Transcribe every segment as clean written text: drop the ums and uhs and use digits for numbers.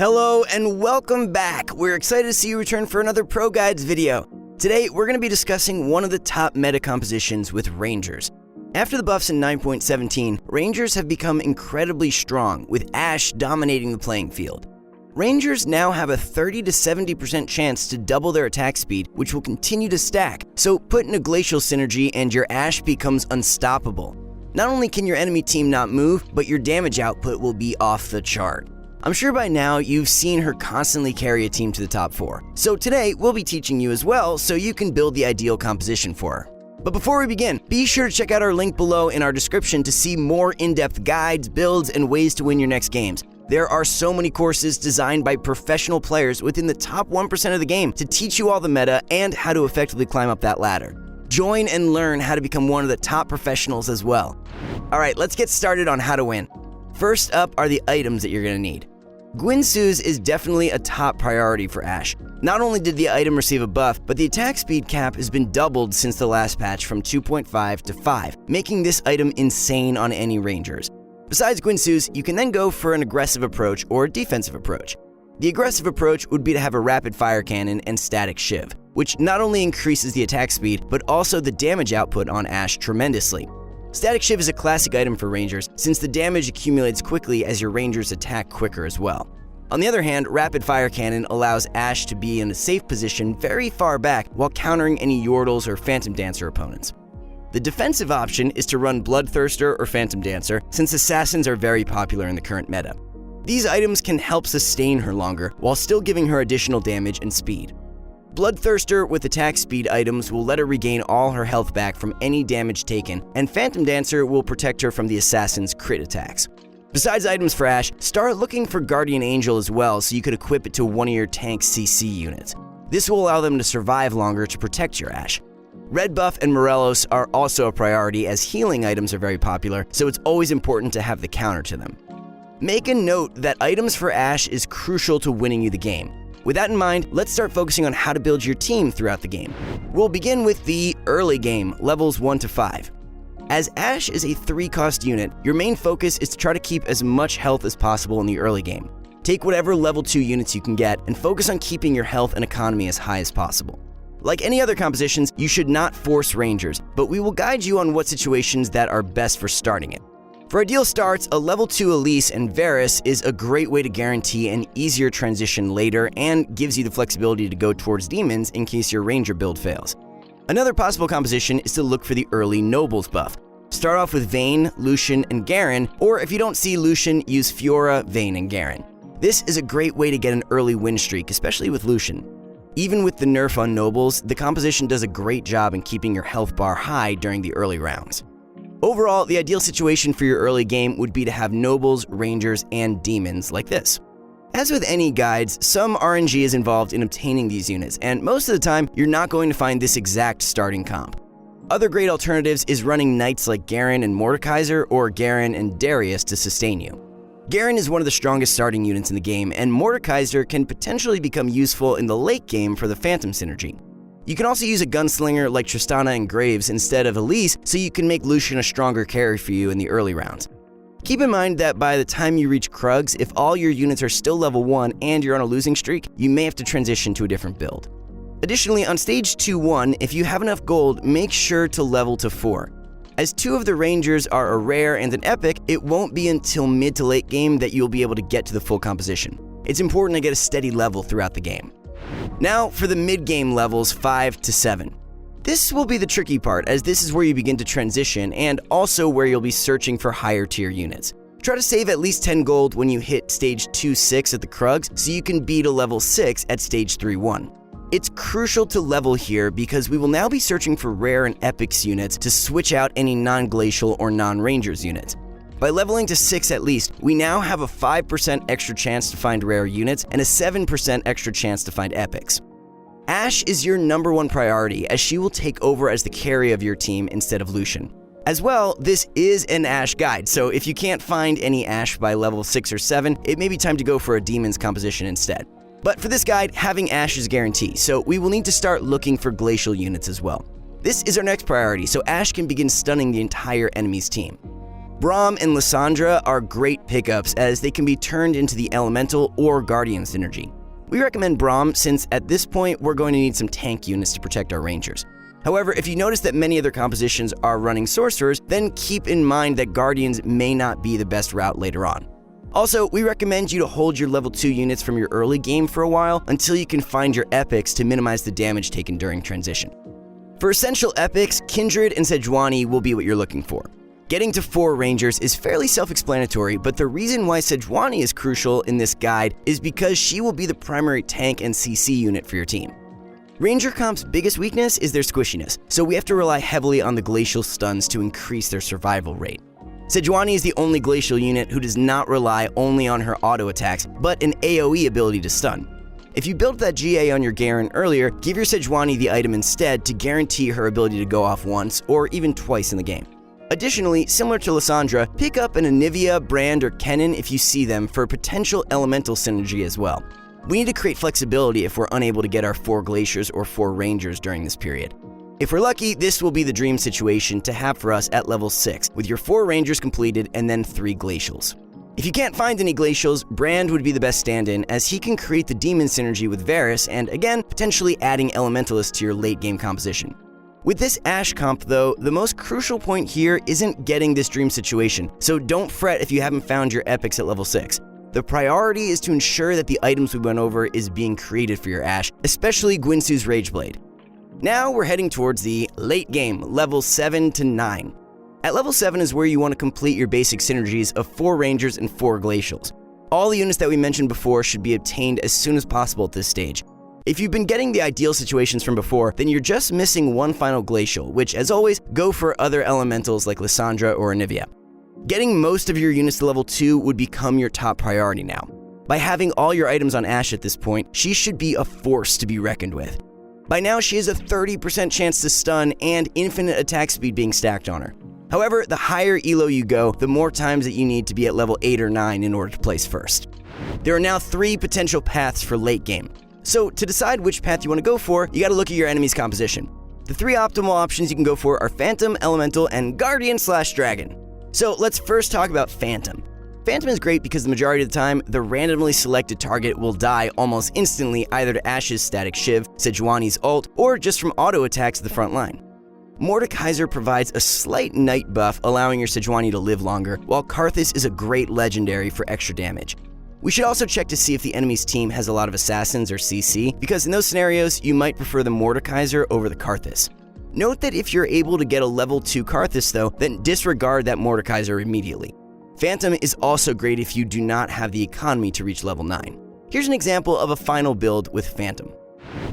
Hello and welcome back. We're excited to see you return for another ProGuides video. Today, we're going to be discussing one of the top meta compositions with Rangers. After the buffs in 9.17, Rangers have become incredibly strong, with Ashe dominating the playing field. Rangers now have a 30 to 70% chance to double their attack speed, which will continue to stack, so put in a glacial synergy and your Ashe becomes unstoppable. Not only can your enemy team not move, but your damage output will be off the chart. I'm sure by now you've seen her constantly carry a team to the top 4. So today, we'll be teaching you as well so you can build the ideal composition for her. But before we begin, be sure to check out our link below in our description to see more in-depth guides, builds, and ways to win your next games. There are so many courses designed by professional players within the top 1% of the game to teach you all the meta and how to effectively climb up that ladder. Join and learn how to become one of the top professionals as well. Alright, let's get started on how to win. First up are the items that you're going to need. Guinsoo's is definitely a top priority for Ashe. Not only did the item receive a buff, but the attack speed cap has been doubled since the last patch from 2.5 to 5, making this item insane on any Rangers. Besides Guinsoo's, you can then go for an aggressive approach or a defensive approach. The aggressive approach would be to have a rapid fire cannon and static shiv, which not only increases the attack speed, but also the damage output on Ashe tremendously. Static Shiv is a classic item for Rangers since the damage accumulates quickly as your Rangers attack quicker as well. On the other hand, Rapid Fire Cannon allows Ashe to be in a safe position very far back while countering any Yordles or Phantom Dancer opponents. The defensive option is to run Bloodthirster or Phantom Dancer since assassins are very popular in the current meta. These items can help sustain her longer while still giving her additional damage and speed. Bloodthirster with attack speed items will let her regain all her health back from any damage taken, and Phantom Dancer will protect her from the assassin's crit attacks. Besides items for Ashe, start looking for Guardian Angel as well so you could equip it to one of your tank CC units. This will allow them to survive longer to protect your Ashe. Red Buff and Morelos are also a priority as healing items are very popular, so it's always important to have the counter to them. Make a note that items for Ashe is crucial to winning you the game. With that in mind, let's start focusing on how to build your team throughout the game. We'll begin with the early game, levels 1 to 5. As Ashe is a 3-cost unit, your main focus is to try to keep as much health as possible in the early game. Take whatever level 2 units you can get and focus on keeping your health and economy as high as possible. Like any other compositions, you should not force Rangers, but we will guide you on what situations that are best for starting it. For ideal starts, a level 2 Elise and Varus is a great way to guarantee an easier transition later and gives you the flexibility to go towards demons in case your Ranger build fails. Another possible composition is to look for the early Nobles buff. Start off with Vayne, Lucian, and Garen, or if you don't see Lucian, use Fiora, Vayne, and Garen. This is a great way to get an early win streak, especially with Lucian. Even with the nerf on Nobles, the composition does a great job in keeping your health bar high during the early rounds. Overall, the ideal situation for your early game would be to have Nobles, Rangers, and Demons like this. As with any guides, some RNG is involved in obtaining these units, and most of the time, you're not going to find this exact starting comp. Other great alternatives is running knights like Garen and Mordekaiser or Garen and Darius to sustain you. Garen is one of the strongest starting units in the game, and Mordekaiser can potentially become useful in the late game for the Phantom synergy. You can also use a gunslinger like Tristana and Graves instead of Elise so you can make Lucian a stronger carry for you in the early rounds. Keep in mind that by the time you reach Crumbz, if all your units are still level 1 and you're on a losing streak, you may have to transition to a different build. Additionally, on stage 2-1, if you have enough gold, make sure to level to 4. As 2 of the Rangers are a rare and an epic, it won't be until mid to late game that you'll be able to get to the full composition. It's important to get a steady level throughout the game. Now for the mid-game levels 5 to 7. This will be the tricky part as this is where you begin to transition and also where you'll be searching for higher tier units. Try to save at least 10 gold when you hit stage 2-6 at the Crumbz so you can beat a level 6 at stage 3-1. It's crucial to level here because we will now be searching for rare and epics units to switch out any non-glacial or non-rangers units. By leveling to 6 at least, we now have a 5% extra chance to find rare units and a 7% extra chance to find epics. Ashe is your #1 priority as she will take over as the carry of your team instead of Lucian. As well, this is an Ashe guide, so if you can't find any Ashe by level 6 or 7, it may be time to go for a Demon's composition instead. But for this guide, having Ashe is guaranteed, so we will need to start looking for glacial units as well. This is our next priority, so Ashe can begin stunning the entire enemy's team. Braum and Lissandra are great pickups as they can be turned into the Elemental or Guardian synergy. We recommend Braum since at this point we're going to need some tank units to protect our Rangers. However, if you notice that many other compositions are running Sorcerers, then keep in mind that Guardians may not be the best route later on. Also, we recommend you to hold your level 2 units from your early game for a while until you can find your epics to minimize the damage taken during transition. For essential epics, Kindred and Sejuani will be what you're looking for. Getting to 4 Rangers is fairly self-explanatory, but the reason why Sejuani is crucial in this guide is because she will be the primary tank and CC unit for your team. Ranger Comp's biggest weakness is their squishiness, so we have to rely heavily on the glacial stuns to increase their survival rate. Sejuani is the only glacial unit who does not rely only on her auto attacks, but an AoE ability to stun. If you built that GA on your Garen earlier, give your Sejuani the item instead to guarantee her ability to go off once or even twice in the game. Additionally, similar to Lissandra, pick up an Anivia, Brand, or Kennen if you see them for potential elemental synergy as well. We need to create flexibility if we're unable to get our 4 Glaciers or 4 Rangers during this period. If we're lucky, this will be the dream situation to have for us at level 6, with your 4 Rangers completed and then 3 Glacials. If you can't find any Glacials, Brand would be the best stand-in as he can create the demon synergy with Varus and, again, potentially adding Elementalist to your late game composition. With this Ashe comp though, the most crucial point here isn't getting this dream situation, so don't fret if you haven't found your epics at level 6. The priority is to ensure that the items we went over is being created for your Ashe, especially Guinsoo's Rageblade. Now we're heading towards the late game, level 7 to 9. At level 7 is where you want to complete your basic synergies of 4 Rangers and 4 Glacials. All the units that we mentioned before should be obtained as soon as possible at this stage. If you've been getting the ideal situations from before, then you're just missing one final Glacial, which as always, go for other elementals like Lissandra or Anivia. Getting most of your units to level 2 would become your top priority now. By having all your items on Ashe at this point, she should be a force to be reckoned with. By now, she has a 30% chance to stun and infinite attack speed being stacked on her. However, the higher elo you go, the more times that you need to be at level 8 or 9 in order to place first. There are now 3 potential paths for late game. So to decide which path you want to go for, you gotta look at your enemy's composition. The 3 optimal options you can go for are Phantom, Elemental, and Guardian/Dragon. So let's first talk about Phantom. Phantom is great because the majority of the time, the randomly selected target will die almost instantly either to Ashe's Static Shiv, Sejuani's ult, or just from auto attacks at the front line. Mordekaiser provides a slight night buff, allowing your Sejuani to live longer, while Karthus is a great legendary for extra damage. We should also check to see if the enemy's team has a lot of assassins or CC, because in those scenarios, you might prefer the Mordekaiser over the Karthus. Note that if you're able to get a level 2 Karthus though, then disregard that Mordekaiser immediately. Phantom is also great if you do not have the economy to reach level 9. Here's an example of a final build with Phantom.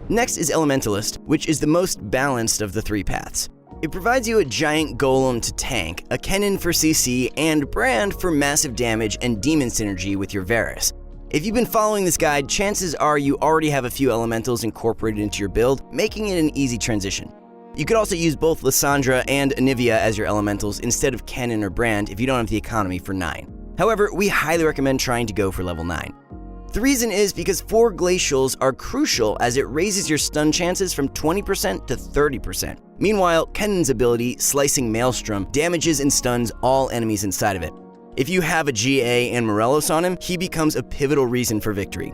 Next is Elementalist, which is the most balanced of the 3 paths. It provides you a giant golem to tank, a Kennen for CC, and Brand for massive damage and demon synergy with your Varus. If you've been following this guide, chances are you already have a few elementals incorporated into your build, making it an easy transition. You could also use both Lissandra and Anivia as your elementals instead of Kennen or Brand if you don't have the economy for 9. However, we highly recommend trying to go for level 9. The reason is because 4 Glacials are crucial as it raises your stun chances from 20% to 30%. Meanwhile, Kennen's ability, Slicing Maelstrom, damages and stuns all enemies inside of it. If you have a GA and Morelos on him, he becomes a pivotal reason for victory.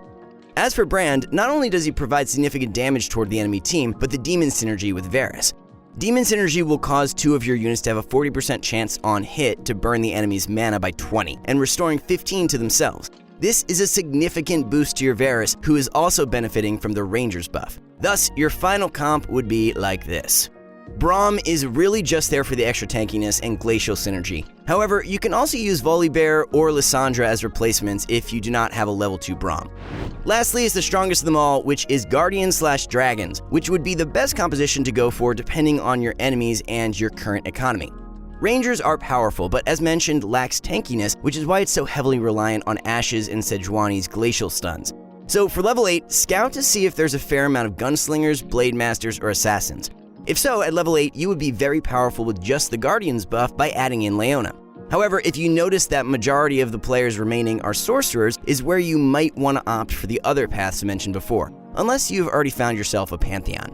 As for Brand, not only does he provide significant damage toward the enemy team, but the demon synergy with Varus. Demon synergy will cause 2 of your units to have a 40% chance on hit to burn the enemy's mana by 20, and restoring 15 to themselves. This is a significant boost to your Varus, who is also benefiting from the Ranger's buff. Thus, your final comp would be like this. Braum is really just there for the extra tankiness and glacial synergy. However, you can also use Volibear or Lissandra as replacements if you do not have a level 2 Braum. Lastly is the strongest of them all, which is Guardian/Dragons, which would be the best composition to go for depending on your enemies and your current economy. Rangers are powerful, but as mentioned, lacks tankiness, which is why it's so heavily reliant on Ashe's and Sejuani's glacial stuns. So for level 8, scout to see if there's a fair amount of gunslingers, blade masters, or assassins. If so, at level 8, you would be very powerful with just the Guardian's buff by adding in Leona. However, if you notice that majority of the players remaining are sorcerers, is where you might want to opt for the other paths mentioned before, unless you've already found yourself a Pantheon.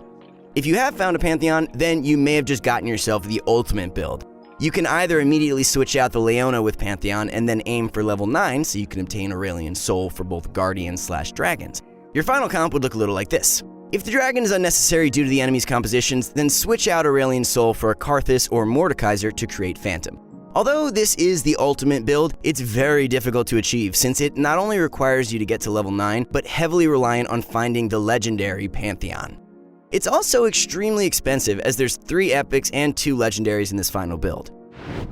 If you have found a Pantheon, then you may have just gotten yourself the ultimate build. You can either immediately switch out the Leona with Pantheon and then aim for level 9 so you can obtain Aurelion Soul for both Guardians/Dragons. Your final comp would look a little like this. If the Dragon is unnecessary due to the enemy's compositions, then switch out Aurelion Soul for a Karthus or Mordekaiser to create Phantom. Although this is the ultimate build, it's very difficult to achieve since it not only requires you to get to level 9, but heavily reliant on finding the legendary Pantheon. It's also extremely expensive as there's 3 epics and 2 legendaries in this final build.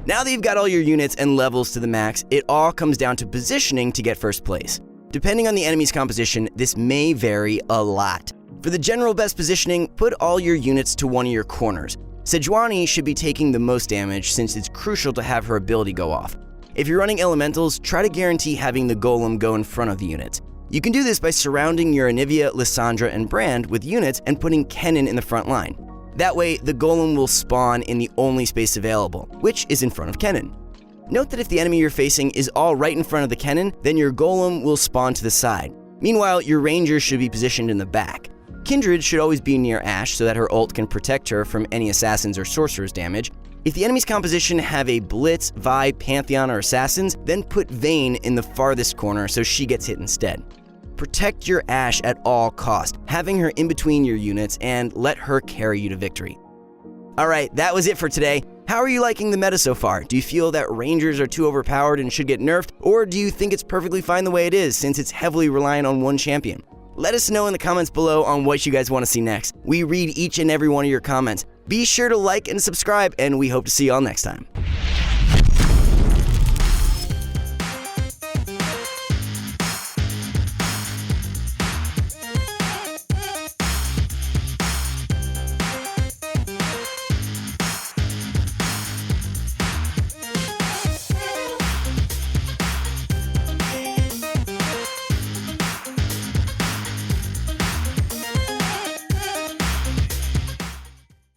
Now that you've got all your units and levels to the max, it all comes down to positioning to get first place. Depending on the enemy's composition, this may vary a lot. For the general best positioning, put all your units to one of your corners. Sejuani should be taking the most damage since it's crucial to have her ability go off. If you're running elementals, try to guarantee having the golem go in front of the units. You can do this by surrounding your Anivia, Lissandra, and Brand with units and putting Kennen in the front line. That way, the golem will spawn in the only space available, which is in front of Kennen. Note that if the enemy you're facing is all right in front of the Kennen, then your golem will spawn to the side. Meanwhile, your rangers should be positioned in the back. Kindred should always be near Ashe so that her ult can protect her from any assassins or sorcerers damage. If the enemy's composition have a Blitz, Vi, Pantheon, or Assassins, then put Vayne in the farthest corner so she gets hit instead. Protect your Ashe at all costs, having her in between your units and let her carry you to victory. Alright, that was it for today. How are you liking the meta so far? Do you feel that Rangers are too overpowered and should get nerfed? Or do you think it's perfectly fine the way it is since it's heavily reliant on one champion? Let us know in the comments below on what you guys want to see next. We read each and every one of your comments. Be sure to like and subscribe, and we hope to see y'all next time.